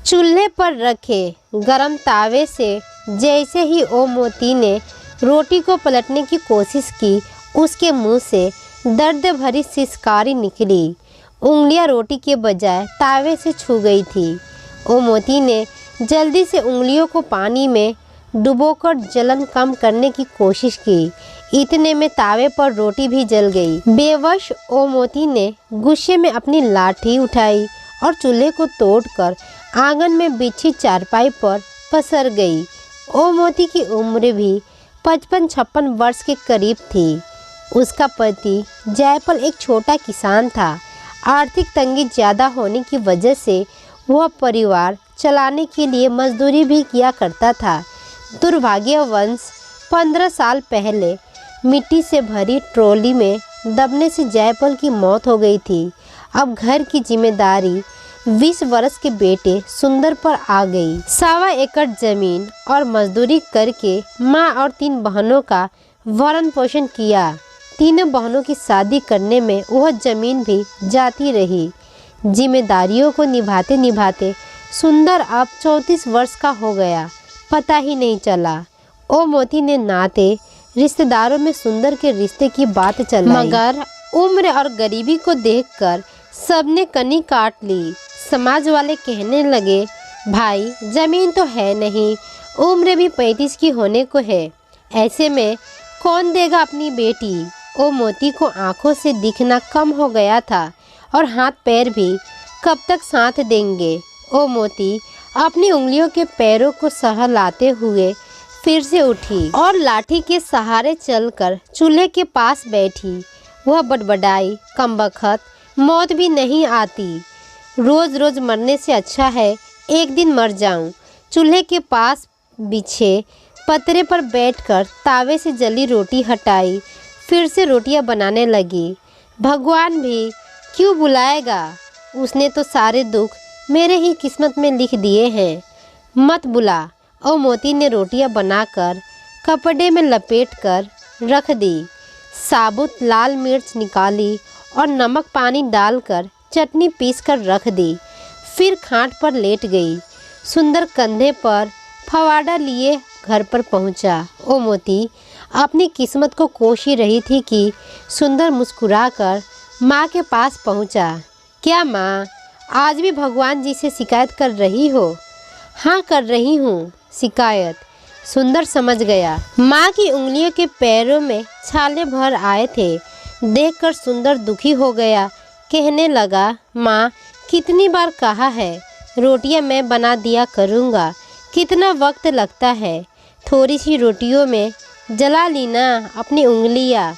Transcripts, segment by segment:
चूल्हे पर रखे गरम तावे से जैसे ही ओमोती ने रोटी को पलटने की कोशिश की, उसके मुंह से दर्द भरी सिसकारी निकली। उंगलियां रोटी के बजाय तावे से छू गई थी। ओमोती ने जल्दी से उंगलियों को पानी में डुबोकर जलन कम करने की कोशिश की। इतने में तावे पर रोटी भी जल गई। बेवश ओमोती ने गुस्से में अपनी लाठी उठाई और चूल्हे को तोड़कर आंगन में बिछी चारपाई पर पसर गई। ओमोती की उम्र भी 55-56 वर्ष के करीब थी। उसका पति जयपाल एक छोटा किसान था। आर्थिक तंगी ज़्यादा होने की वजह से वह परिवार चलाने के लिए मजदूरी भी किया करता था। दुर्भाग्यवश 15 साल पहले मिट्टी से भरी ट्रॉली में दबने से जयपाल की मौत हो गई थी। अब घर की जिम्मेदारी 20 वर्ष के बेटे सुंदर पर आ गई। 1.25 एकड़ जमीन और मजदूरी करके माँ और 3 बहनों का भरण पोषण किया। तीनों बहनों की शादी करने में वह जमीन भी जाती रही। जिम्मेदारियों को निभाते निभाते सुंदर अब 34 वर्ष का हो गया, पता ही नहीं चला। ओमोती ने नाते रिश्तेदारों में सुंदर के रिश्ते की बात चलाई, मगर उम्र और गरीबी को देखकर सबने कनी काट ली। समाज वाले कहने लगे, भाई जमीन तो है नहीं, उम्र भी 35 की होने को है, ऐसे में कौन देगा अपनी बेटी। ओमोती को आंखों से दिखना कम हो गया था और हाथ पैर भी कब तक साथ देंगे। ओमोती अपनी उंगलियों के पैरों को सहलाते हुए फिर से उठी और लाठी के सहारे चलकर चूल्हे के पास बैठी। वह बड़बड़ाई, कमबख्त मौत भी नहीं आती, रोज़ रोज़ मरने से अच्छा है एक दिन मर जाऊं। चूल्हे के पास बिछे पतरे पर बैठकर तावे से जली रोटी हटाई, फिर से रोटियां बनाने लगी। भगवान भी क्यों बुलाएगा, उसने तो सारे दुख मेरे ही किस्मत में लिख दिए हैं, मत बुला। ओमोती ने रोटियां बनाकर कपड़े में लपेटकर रख दी, साबुत लाल मिर्च निकाली और नमक पानी डालकर चटनी पीसकर रख दी। फिर खाट पर लेट गई। सुंदर कंधे पर फवाड़ा लिए घर पर पहुंचा। ओमोती अपनी किस्मत को कोस ही रही थी कि सुंदर मुस्कुराकर माँ के पास पहुंचा। क्या माँ, आज भी भगवान जी से शिकायत कर रही हो? हाँ कर रही हूँ शिकायत, सुंदर समझ गया। माँ की उंगलियों के पैरों में छाले भर आए थे। देखकर सुंदर दुखी हो गया, कहने लगा, माँ कितनी बार कहा है रोटियां मैं बना दिया करूँगा, कितना वक्त लगता है, थोड़ी सी रोटियों में जला ली ना अपनी उंगलियां।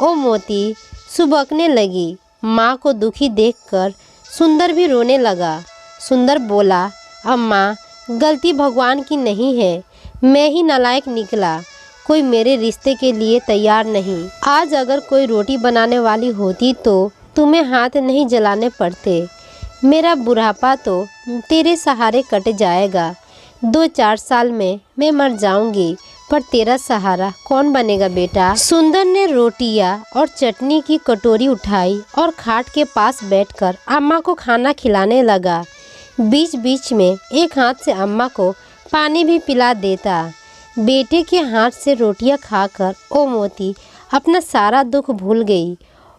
ओमोती सुबकने लगी। माँ को दुखी देखकर सुंदर भी रोने लगा। सुंदर बोला, अम्मा गलती भगवान की नहीं है, मैं ही नालायक निकला, कोई मेरे रिश्ते के लिए तैयार नहीं। आज अगर कोई रोटी बनाने वाली होती तो तुम्हें हाथ नहीं जलाने पड़ते। मेरा बुढ़ापा तो तेरे सहारे कट जाएगा। 2-4 साल में मैं मर जाऊंगी, पर तेरा सहारा कौन बनेगा बेटा। सुंदर ने रोटियां और चटनी की कटोरी उठाई और खाट के पास बैठकर अम्मा को खाना खिलाने लगा। बीच बीच में एक हाथ से अम्मा को पानी भी पिला देता। बेटे के हाथ से रोटियां खाकर ओमोती अपना सारा दुख भूल गई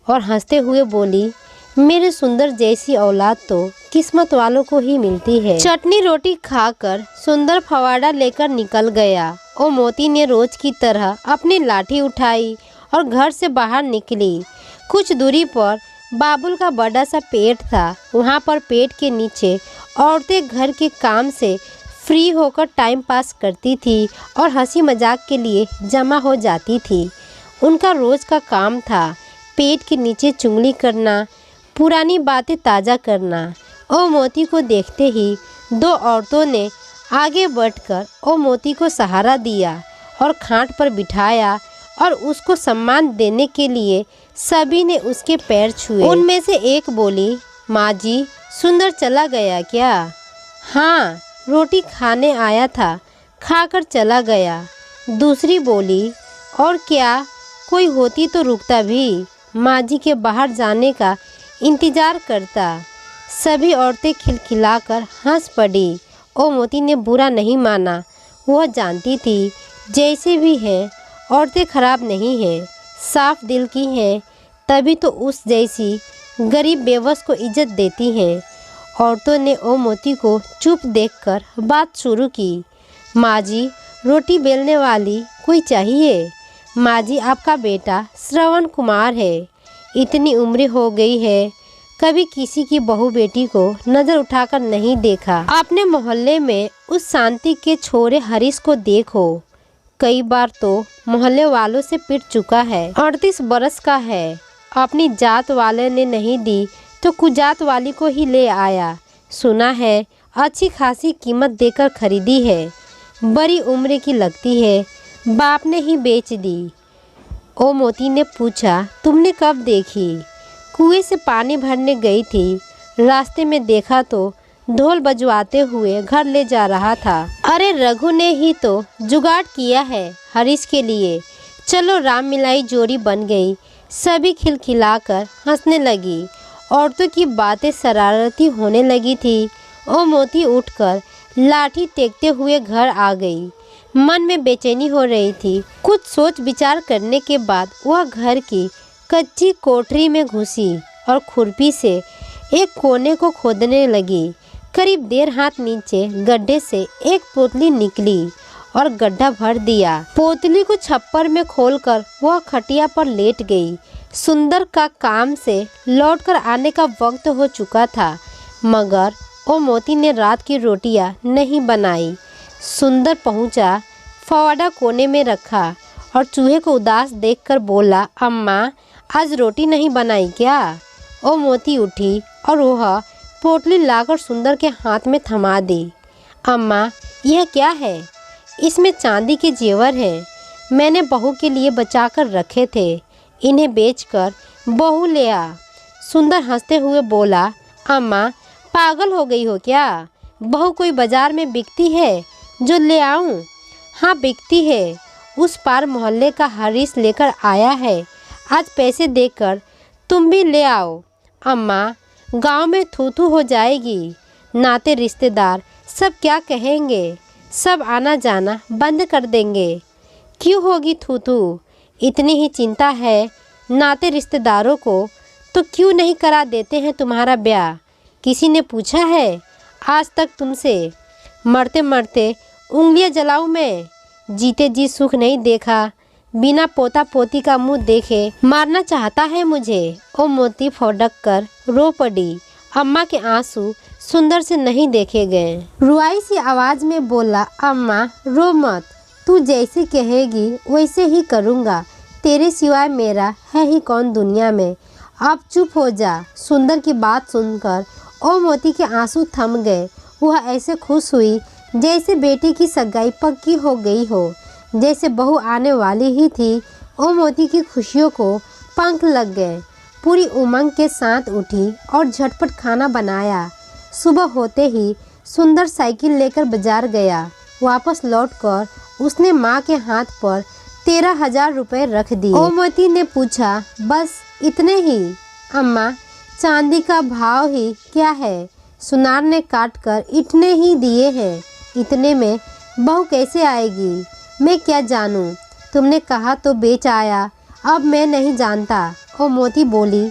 और हंसते हुए बोली, मेरे सुंदर जैसी औलाद तो किस्मत वालों को ही मिलती है। चटनी रोटी खाकर सुंदर फवाड़ा लेकर निकल गया। ओमोती ने रोज की तरह अपनी लाठी उठाई और घर से बाहर निकली। कुछ दूरी पर बाबुल का बड़ा सा पेड़ था। वहाँ पर पेड़ के नीचे औरतें घर के काम से फ्री होकर टाइम पास करती थी और हंसी मजाक के लिए जमा हो जाती थी। उनका रोज का काम था पेड़ के नीचे चुगली करना, पुरानी बातें ताज़ा करना। ओमोती को देखते ही 2 औरतों ने आगे बढ़कर ओमोती को सहारा दिया और खाट पर बिठाया और उसको सम्मान देने के लिए सभी ने उसके पैर छुए। उनमें से एक बोली, माँ जी सुंदर चला गया क्या? हाँ, रोटी खाने आया था, खाकर चला गया। दूसरी बोली, और क्या कोई होती तो रुकता भी, माँ जी के बाहर जाने का इंतज़ार करता। सभी औरतें खिलखिलाकर हंस पड़ी ओ मोती ने बुरा नहीं माना। वह जानती थी जैसे भी हैं औरतें खराब नहीं हैं, साफ दिल की हैं, तभी तो उस जैसी गरीब बेबस को इज्जत देती हैं। औरतों ने ओ मोती को चुप देखकर बात शुरू की। माँ जी, रोटी बेलने वाली कोई चाहिए। माँ जी, आपका बेटा श्रवण कुमार है, इतनी उम्र हो गई है, कभी किसी की बहू बेटी को नजर उठाकर नहीं देखा। आपने मोहल्ले में उस शांति के छोरे हरीश को देखो, कई बार तो मोहल्ले वालों से पिट चुका है। 38 बरस का है, अपनी जात वाले ने नहीं दी तो कुजात वाली को ही ले आया। सुना है अच्छी खासी कीमत देकर खरीदी है, बड़ी उम्र की लगती है, बाप ने ही बेच दी। ओ मोती ने पूछा, तुमने कब देखी? कुएं से पानी भरने गई थी, रास्ते में देखा तो ढोल बजवाते हुए घर ले जा रहा था। अरे रघु ने ही तो जुगाड़ किया है हरीश के लिए। चलो राम मिलाई जोड़ी बन गई। सभी खिलखिलाकर हंसने लगी। औरतों की बातें शरारती होने लगी थी। ओ मोती उठकर लाठी टेकते हुए घर आ गई। मन में बेचैनी हो रही थी। कुछ सोच विचार करने के बाद वह घर की कच्ची कोठरी में घुसी और खुरपी से एक कोने को खोदने लगी। करीब 1.5 हाथ नीचे गड्ढे से एक पोतली निकली और गड्ढा भर दिया। पोतली को छप्पर में खोलकर वह खटिया पर लेट गई। सुंदर का काम से लौटकर आने का वक्त हो चुका था, मगर ओ मोती ने रात की रोटियां नहीं बनाई। सुंदर पहुंचा, फवाड़ा कोने में रखा और चूहे को उदास देखकर बोला, अम्मा आज रोटी नहीं बनाई क्या? ओ मोती उठी और वह पोटली लाकर सुंदर के हाथ में थमा दी। अम्मा, यह क्या है? इसमें चांदी के जेवर हैं, मैंने बहू के लिए बचाकर रखे थे, इन्हें बेचकर बहू ले आ। सुंदर हंसते हुए बोला, अम्मा पागल हो गई हो क्या? बहू कोई बाजार में बिकती है जो ले आऊं? हाँ बिकती है, उस पार मोहल्ले का हरीश लेकर आया है, आज पैसे देकर तुम भी ले आओ। अम्मा गांव में थू थू हो जाएगी, नाते रिश्तेदार सब क्या कहेंगे, सब आना जाना बंद कर देंगे। क्यों होगी थू थू, इतनी ही चिंता है नाते रिश्तेदारों को तो क्यों नहीं करा देते हैं तुम्हारा ब्याह? किसी ने पूछा है आज तक तुमसे? मरते मरते उंगलियां जलाऊं मैं? जीते जी सुख नहीं देखा, बिना पोता पोती का मुंह देखे मारना चाहता है मुझे। ओ मोती फौडक कर रो पड़ी। अम्मा के आंसू सुंदर से नहीं देखे गए। रुआई सी आवाज में बोला, अम्मा रो मत, तू जैसे कहेगी वैसे ही करूँगा, तेरे सिवाय मेरा है ही कौन दुनिया में। अब चुप हो जा। सुंदर की बात सुनकर ओ मोती के आंसू थम गए। वह ऐसे खुश हुई जैसे बेटी की सगाई पक्की हो गई हो, जैसे बहू आने वाली ही थी। ओ मोती की खुशियों को पंख लग गए। पूरी उमंग के साथ उठी और झटपट खाना बनाया। सुबह होते ही सुंदर साइकिल लेकर बाजार गया। वापस लौटकर उसने माँ के हाथ पर 13,000 रुपये रख दिए। ओ मोती ने पूछा, बस इतने ही? अम्मा चांदी का भाव ही क्या है, सुनार ने काट कर इतने ही दिए हैं। इतने में बहू कैसे आएगी मैं क्या जानूं, तुमने कहा तो बेच आया, अब मैं नहीं जानता। ओ मोती बोली,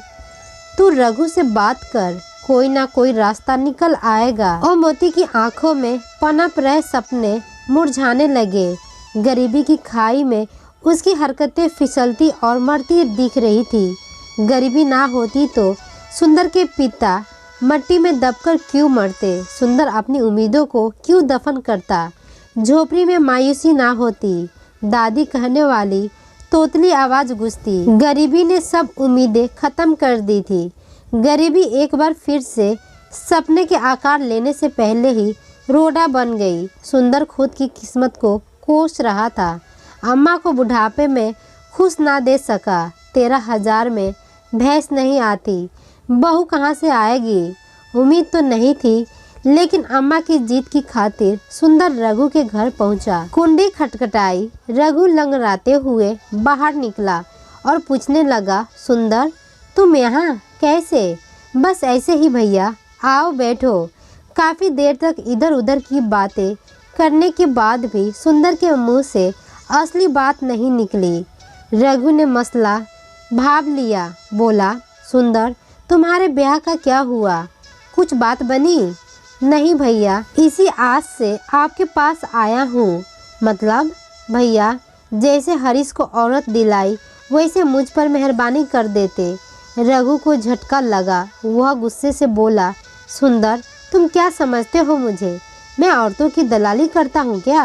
तू रघु से बात कर, कोई ना कोई रास्ता निकल आएगा। ओ मोती की आंखों में पनप रहे सपने मुरझाने लगे। गरीबी की खाई में उसकी हरकतें फिसलती और मरती दिख रही थी। गरीबी ना होती तो सुंदर के पिता मट्टी में दबकर क्यों मरते, सुंदर अपनी उम्मीदों को क्यों दफन करता। झोपड़ी में मायूसी ना होती, दादी कहने वाली तोतली आवाज गूंजती। गरीबी ने सब उम्मीदें खत्म कर दी थी। गरीबी एक बार फिर से सपने के आकार लेने से पहले ही रोड़ा बन गई। सुंदर खुद की किस्मत को कोस रहा था। अम्मा को बुढ़ापे में खुश ना दे सका। 13,000 में भैंस नहीं आती, बहू कहाँ से आएगी? उम्मीद तो नहीं थी, लेकिन अम्मा की जीत की खातिर सुंदर रघु के घर पहुंचा। कुंडी खटखटाई। रघु लंगड़ाते हुए बाहर निकला और पूछने लगा, सुंदर तुम यहाँ कैसे? बस ऐसे ही भैया, आओ बैठो। काफ़ी देर तक इधर उधर की बातें करने के बाद भी सुंदर के मुंह से असली बात नहीं निकली। रघु ने मसला भाप लिया, बोला, सुंदर तुम्हारे ब्याह का क्या हुआ, कुछ बात बनी? नहीं भैया, इसी आस से आपके पास आया हूँ। मतलब? भैया, जैसे हरीश को औरत दिलाई वैसे मुझ पर मेहरबानी कर देते। रघु को झटका लगा। वह गुस्से से बोला, सुंदर तुम क्या समझते हो मुझे? मैं औरतों की दलाली करता हूँ क्या?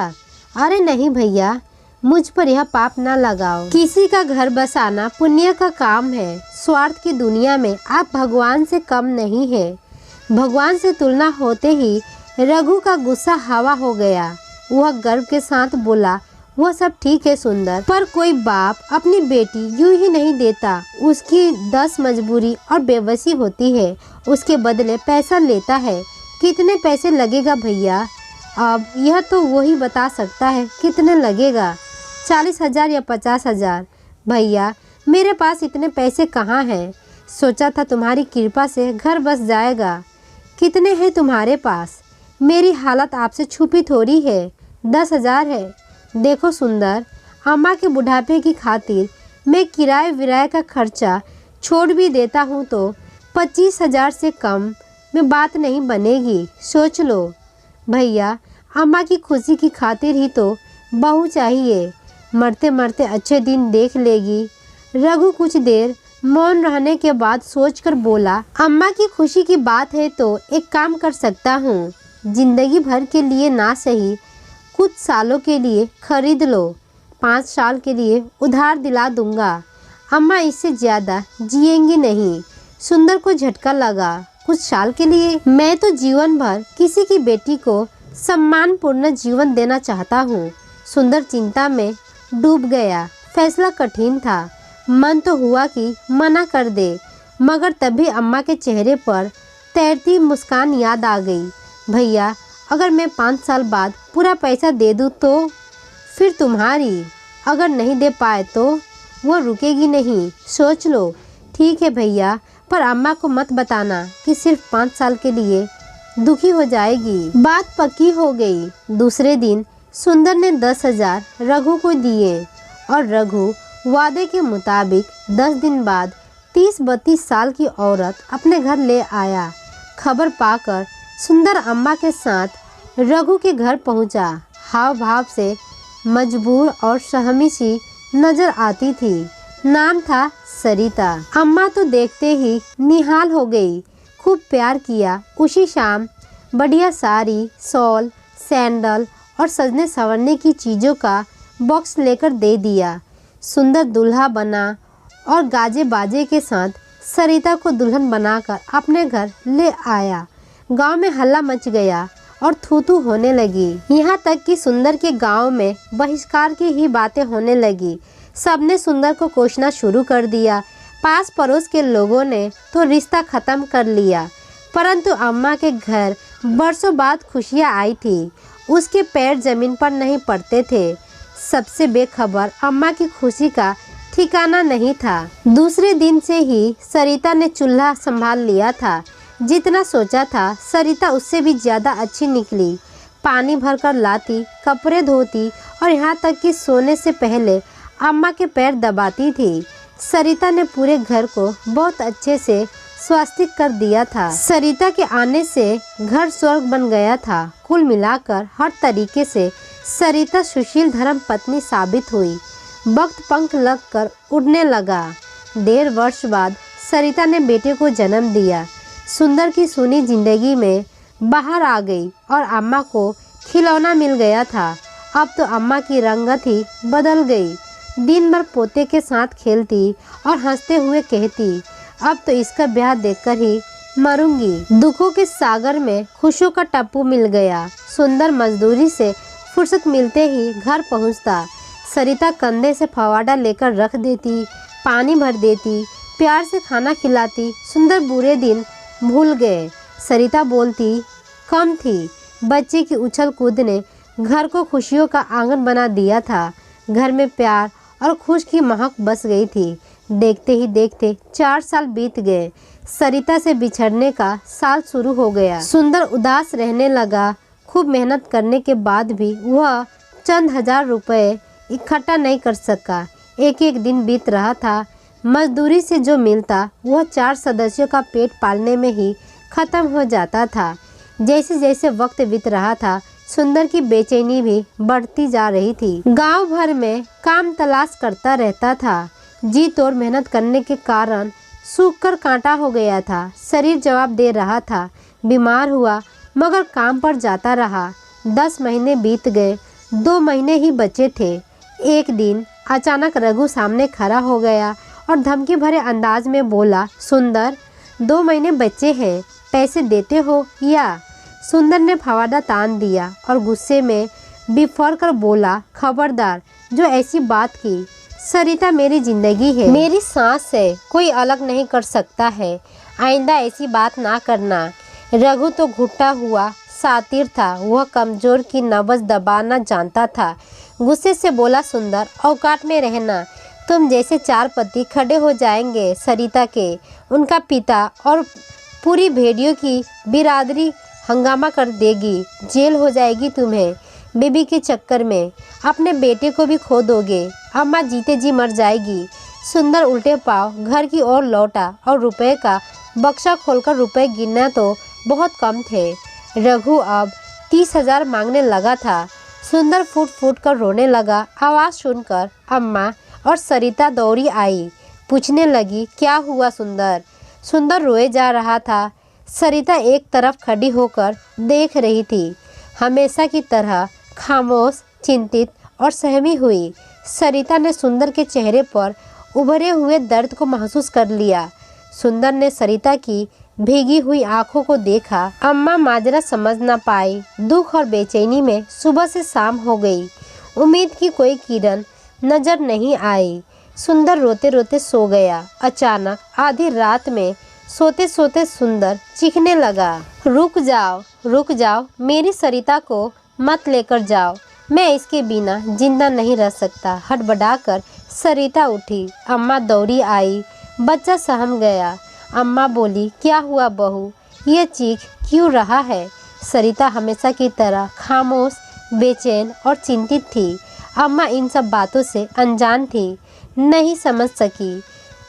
अरे नहीं भैया, मुझ पर यह पाप ना लगाओ। किसी का घर बसाना पुण्य का काम है। स्वार्थ की दुनिया में आप भगवान से कम नहीं है। भगवान से तुलना होते ही रघु का गुस्सा हवा हो गया। वह गर्व के साथ बोला, वह सब ठीक है सुंदर, पर कोई बाप अपनी बेटी यूं ही नहीं देता। उसकी 10 मजबूरी और बेबसी होती है, उसके बदले पैसा लेता है। कितने पैसे लगेगा भैया? अब यह तो वही बता सकता है कितने लगेगा, 40,000 या 50,000। भैया, मेरे पास इतने पैसे कहाँ हैं? सोचा था तुम्हारी कृपा से घर बस जाएगा। कितने हैं तुम्हारे पास? मेरी हालत आपसे छुपी थोड़ी है। 10,000 है। देखो सुंदर, अम्मा के बुढ़ापे की खातिर मैं किराए विराए का खर्चा छोड़ भी देता हूँ तो 25,000 से कम में बात नहीं बनेगी। सोच लो भैया, अम्मा की खुशी की खातिर ही तो बहू चाहिए। मरते मरते अच्छे दिन देख लेगी। रघु कुछ देर मौन रहने के बाद सोचकर बोला, अम्मा की खुशी की बात है तो एक काम कर सकता हूँ। जिंदगी भर के लिए ना सही, कुछ सालों के लिए खरीद लो। 5 साल के लिए उधार दिला दूंगा। अम्मा इससे ज़्यादा जिएंगी नहीं। सुंदर को झटका लगा। कुछ साल के लिए? मैं तो जीवन भर किसी की बेटी को सम्मानपूर्ण जीवन देना चाहता हूँ। सुंदर चिंता में डूब गया। फैसला कठिन था। मन तो हुआ कि मना कर दे, मगर तभी अम्मा के चेहरे पर तैरती मुस्कान याद आ गई। भैया, अगर मैं 5 साल बाद पूरा पैसा दे दूँ तो? फिर तुम्हारी। अगर नहीं दे पाए तो? वो रुकेगी नहीं। सोच लो। ठीक है भैया, पर अम्मा को मत बताना कि सिर्फ 5 साल के लिए, दुखी हो जाएगी। बात पक्की हो गई। दूसरे दिन सुंदर ने 10,000 रघु को दिए और रघु वादे के मुताबिक 10 दिन बाद 30-32 साल की औरत अपने घर ले आया। खबर पाकर सुंदर अम्मा के साथ रघु के घर पहुंचा। हाव भाव से मजबूर और सहमी सी नजर आती थी। नाम था सरिता। अम्मा तो देखते ही निहाल हो गई। खूब प्यार किया। उसी शाम बढ़िया साड़ी, शॉल, सैंडल और सजने संवरने की चीज़ों का बॉक्स लेकर दे दिया। सुंदर दूल्हा बना और गाजे बाजे के साथ सरिता को दुल्हन बनाकर अपने घर ले आया। गांव में हल्ला मच गया और थू थू होने लगी। यहाँ तक कि सुंदर के गांव में बहिष्कार की ही बातें होने लगी। सबने सुंदर को कोसना शुरू कर दिया। पास पड़ोस के लोगों ने तो रिश्ता खत्म कर लिया। परंतु अम्मा के घर बरसों बाद खुशियाँ आई थी। उसके पैर जमीन पर नहीं पड़ते थे। सबसे बेखबर अम्मा की खुशी का ठिकाना नहीं था। दूसरे दिन से ही सरिता ने चूल्हा संभाल लिया था। जितना सोचा था सरिता उससे भी ज़्यादा अच्छी निकली। पानी भरकर लाती, कपड़े धोती और यहाँ तक कि सोने से पहले अम्मा के पैर दबाती थी। सरिता ने पूरे घर को बहुत अच्छे से स्वास्तिक कर दिया था। सरिता के आने से घर स्वर्ग बन गया था। कुल मिलाकर हर तरीके से सरिता सुशील धर्म पत्नी साबित हुई। वक्त पंख लगकर उड़ने लगा। 1.5 वर्ष बाद सरिता ने बेटे को जन्म दिया। सुंदर की सुनी जिंदगी में बाहर आ गई और अम्मा को खिलौना मिल गया था। अब तो अम्मा की रंगत ही बदल गई। दिन भर पोते के साथ खेलती और हंसते हुए कहती, अब तो इसका ब्याह देखकर ही मरूंगी। दुखों के सागर में खुशियों का टप्पू मिल गया। सुंदर मजदूरी से फुर्सत मिलते ही घर पहुंचता। सरिता कंधे से फवाड़ा लेकर रख देती, पानी भर देती, प्यार से खाना खिलाती। सुंदर बुरे दिन भूल गए। सरिता बोलती कम थी। बच्चे की उछल कूद ने घर को खुशियों का आंगन बना दिया था। घर में प्यार और खुश की महक बस गई थी। देखते ही देखते 4 साल बीत गए। सरिता से बिछड़ने का साल शुरू हो गया। सुंदर उदास रहने लगा। खूब मेहनत करने के बाद भी वह चंद हजार रुपए इकट्ठा नहीं कर सका। एक एक दिन बीत रहा था। मजदूरी से जो मिलता वह 4 सदस्यों का पेट पालने में ही खत्म हो जाता था। जैसे जैसे वक्त बीत रहा था, सुंदर की बेचैनी भी बढ़ती जा रही थी। गांव भर में काम तलाश करता रहता था। जी तोड़ मेहनत करने के कारण सूख कर कांटा हो गया था। शरीर जवाब दे रहा था। बीमार हुआ मगर काम पर जाता रहा। 10 महीने बीत गए। 2 महीने ही बचे थे। एक दिन अचानक रघु सामने खड़ा हो गया और धमकी भरे अंदाज में बोला, सुंदर 2 महीने बच्चे हैं, पैसे देते हो या? सुंदर ने फवादा तान दिया और गुस्से में बिफर कर बोला, खबरदार जो ऐसी बात की। सरिता मेरी जिंदगी है, मेरी सांस है, कोई अलग नहीं कर सकता है। आइंदा ऐसी बात ना करना। रघु तो घुटा हुआ सातिर था। वह कमजोर की नब्ज दबाना जानता था। गुस्से से बोला, सुंदर औकात में रहना। तुम जैसे 4 पति खड़े हो जाएंगे सरिता के। उनका पिता और पूरी भेड़ियों की बिरादरी हंगामा कर देगी। जेल हो जाएगी तुम्हें। बेबी के चक्कर में अपने बेटे को भी खो दोगे। अम्मा जीते जी मर जाएगी। सुंदर उल्टे पांव घर की ओर लौटा और रुपए का बक्सा खोलकर रुपए गिनना तो बहुत कम थे। रघु अब 30,000 मांगने लगा था। सुंदर फूट फूट कर रोने लगा। आवाज़ सुनकर अम्मा और सरिता दौड़ी आई। पूछने लगी, क्या हुआ सुंदर? सुंदर रोए जा रहा था। सरिता एक तरफ खड़ी होकर देख रही थी, हमेशा की तरह खामोश, चिंतित और सहमी हुई। सरिता ने सुंदर के चेहरे पर उभरे हुए दर्द को महसूस कर लिया। सुंदर ने सरिता की भीगी हुई आंखों को देखा। अम्मा माजरा समझ न पाई। दुख और बेचैनी में सुबह से शाम हो गई। उम्मीद की कोई किरण नजर नहीं आई। सुंदर रोते रोते सो गया। अचानक आधी रात में सोते सोते सुंदर चीखने लगा, रुक जाओ, मेरी सरिता को मत लेकर जाओ, मैं इसके बिना जिंदा नहीं रह सकता। हड़बड़ाकर सरिता उठी। अम्मा दौड़ी आई। बच्चा सहम गया। अम्मा बोली, क्या हुआ बहू, ये चीख क्यों रहा है? सरिता हमेशा की तरह खामोश, बेचैन और चिंतित थी। अम्मा इन सब बातों से अनजान थी, नहीं समझ सकी।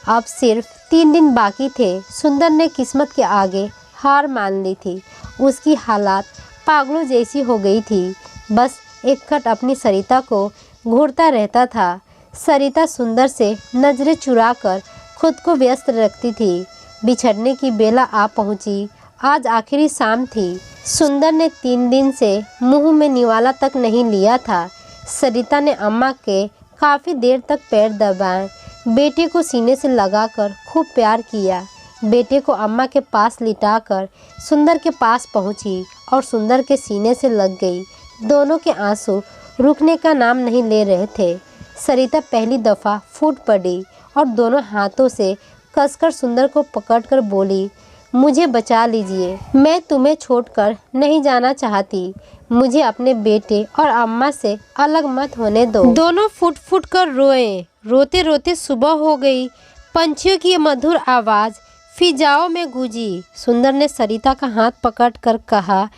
अब सिर्फ 3 दिन बाकी थे। सुंदर ने किस्मत के आगे हार मान ली थी। उसकी हालात पागलों जैसी हो गई थी। बस एक खट अपनी सरिता को घूरता रहता था। सरिता सुंदर से नजरें चुराकर खुद को व्यस्त रखती थी। बिछड़ने की बेला आ पहुंची। आज आखिरी शाम थी। सुंदर ने 3 दिन से मुंह में निवाला तक नहीं लिया था। सरिता ने अम्मा के काफ़ी देर तक पैर दबाए। बेटे को सीने से लगाकर खूब प्यार किया। बेटे को अम्मा के पास लिटाकर सुंदर के पास पहुंची और सुंदर के सीने से लग गई। दोनों के आंसू रुकने का नाम नहीं ले रहे थे। सरिता पहली दफ़ा फूट पड़ी और दोनों हाथों से कसकर सुंदर को पकड़कर बोली, मुझे बचा लीजिए, मैं तुम्हें छोड़कर नहीं जाना चाहती। मुझे अपने बेटे और अम्मा से अलग मत होने दो। दोनों फुट फुट कर रोए। रोते रोते सुबह हो गई। पंछियों की मधुर आवाज़ फिजाओं में गूंजी। सुंदर ने सरिता का हाथ पकड़कर कहा,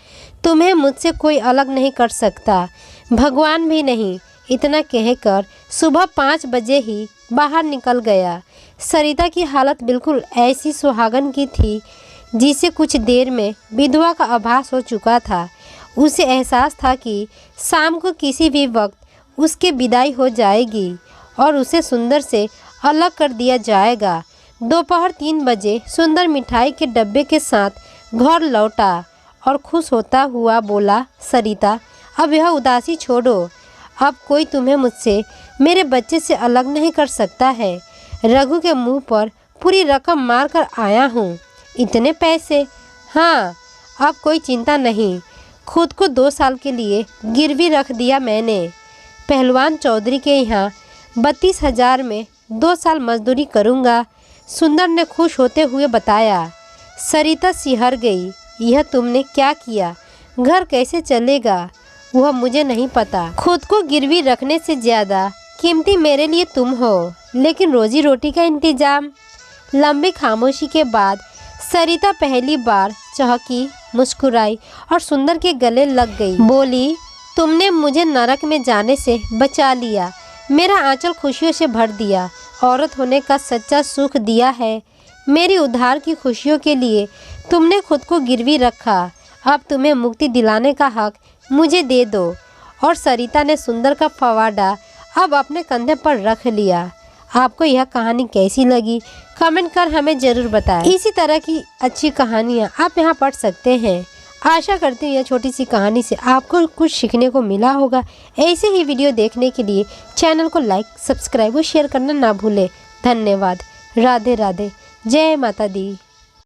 तुम्हें मुझसे कोई अलग नहीं कर सकता, भगवान भी नहीं। इतना कहकर सुबह 5 बजे ही बाहर निकल गया। सरिता की हालत बिल्कुल ऐसी सुहागन की थी जिसे कुछ देर में विधवा का आभास हो चुका था। उसे एहसास था कि शाम को किसी भी वक्त उसकी विदाई हो जाएगी और उसे सुंदर से अलग कर दिया जाएगा। दोपहर 3 बजे सुंदर मिठाई के डब्बे के साथ घर लौटा और खुश होता हुआ बोला, सरिता अब यह उदासी छोड़ो। अब कोई तुम्हें मुझसे, मेरे बच्चे से अलग नहीं कर सकता है। रघु के मुंह पर पूरी रकम मार कर आया हूँ। इतने पैसे? हाँ, अब कोई चिंता नहीं। खुद को 2 साल के लिए गिरवी रख दिया मैंने। पहलवान चौधरी के यहाँ 32,000 में 2 साल मजदूरी करूँगा, सुंदर ने खुश होते हुए बताया। सरिता सिहर गई। यह तुमने क्या किया? घर कैसे चलेगा वह मुझे नहीं पता। खुद को गिरवी रखने से ज़्यादा कीमती मेरे लिए तुम हो। लेकिन रोजी रोटी का इंतजाम। लंबी खामोशी के बाद सरिता पहली बार चहकी, मुस्कुराई और सुंदर के गले लग गई। बोली, तुमने मुझे नरक में जाने से बचा लिया, मेरा आंचल खुशियों से भर दिया, औरत होने का सच्चा सुख दिया है। मेरी उद्धार की खुशियों के लिए तुमने खुद को गिरवी रखा, अब तुम्हें मुक्ति दिलाने का हक मुझे दे दो। और सरिता ने सुंदर का फवाड़ा अब अपने कंधे पर रख लिया। आपको यह कहानी कैसी लगी कमेंट कर हमें ज़रूर बताएं। इसी तरह की अच्छी कहानियाँ आप यहाँ पढ़ सकते हैं। आशा करती हूँ यह छोटी सी कहानी से आपको कुछ सीखने को मिला होगा। ऐसे ही वीडियो देखने के लिए चैनल को लाइक, सब्सक्राइब और शेयर करना ना भूलें। धन्यवाद। राधे राधे। जय माता दी।